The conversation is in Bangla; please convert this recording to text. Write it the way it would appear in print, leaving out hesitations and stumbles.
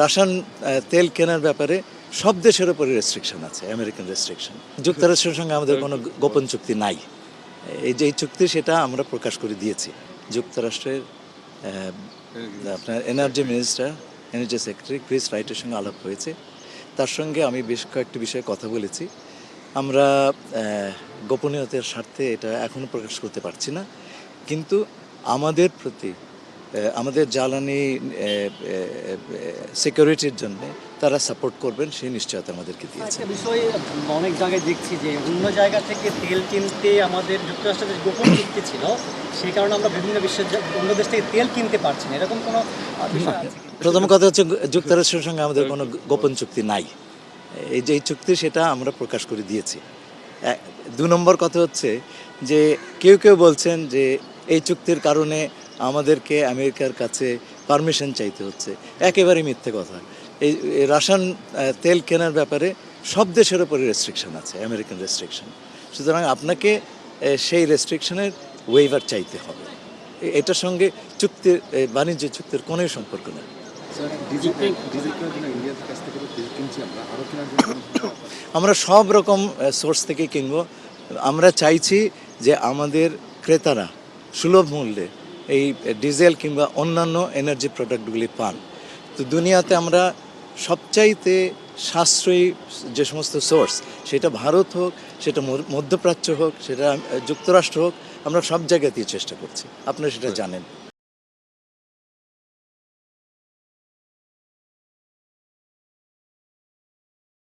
রাশিয়ান তেল কেনার ব্যাপারে সব দেশের উপরে রেস্ট্রিকশন আছে, আমেরিকান রেস্ট্রিকশন। যুক্তরাষ্ট্রের সঙ্গে আমাদের কোনো গোপন চুক্তি নাই। এই যে চুক্তি সেটা আমরা প্রকাশ করে দিয়েছি। যুক্তরাষ্ট্রের আপনার energy minister, energy secretary Chris রাইটের সঙ্গে আলাপ হয়েছে। তার সঙ্গে আমি বেশ কয়েকটি বিষয়ে কথা বলেছি। আমরা গোপনীয়তার স্বার্থে এটা এখনও প্রকাশ করতে পারছি না, কিন্তু আমাদের প্রতি আমাদের জ্বালানি সিকিউরিটির জন্য তারা সাপোর্ট করবেন সেই নিশ্চয়তা আমাদেরকে দিয়েছে। একটা বিষয় অনেক জায়গায় দেখছি যে অন্য জায়গা থেকে তেল কিনতে আমাদের যুক্তরাষ্ট্রের গোপন চুক্তি ছিল, সেই কারণে আমরা বিভিন্ন বিশ্বের অন্য দেশ থেকে তেল কিনতে পারছি না, এরকম কোনো বিষয় আছে? প্রথম কথা হচ্ছে যুক্তরাষ্ট্রের সঙ্গে আমাদের কোনো গোপন চুক্তি নাই। এই যে চুক্তি সেটা আমরা প্রকাশ করে দিয়েছি। 2 নম্বর কথা হচ্ছে যে কেউ কেউ বলছেন যে এই চুক্তির কারণে আমাদেরকে আমেরিকার কাছে পারমিশন চাইতে হচ্ছে। একেবারে মিথ্যে কথা। এই রাশিয়ান তেল কেনার ব্যাপারে সব দেশের উপরে রেস্ট্রিকশন আছে, আমেরিকান রেস্ট্রিকশন। সুতরাং আপনাকে সেই রেস্ট্রিকশনের ওয়েভার চাইতে হবে। এটার সঙ্গে চুক্তির বাণিজ্য চুক্তির কোনোই সম্পর্ক নেই। আমরা সব রকম সোর্স থেকে কিনবো। আমরা চাইছি যে আমাদের ক্রেতারা সুলভ মূল্যে এই ডিজেল কিংবা অন্যান্য এনার্জি প্রোডাক্টগুলি পান। তো দুনিয়াতে আমরা সবচাইতে সাশ্রয়ী যে সমস্ত সোর্স, সেটা ভারত হোক, সেটা মধ্যপ্রাচ্য হোক, সেটা যুক্তরাষ্ট্র হোক, আমরা সব জায়গাতেই চেষ্টা করছি। আপনারা সেটা জানেন।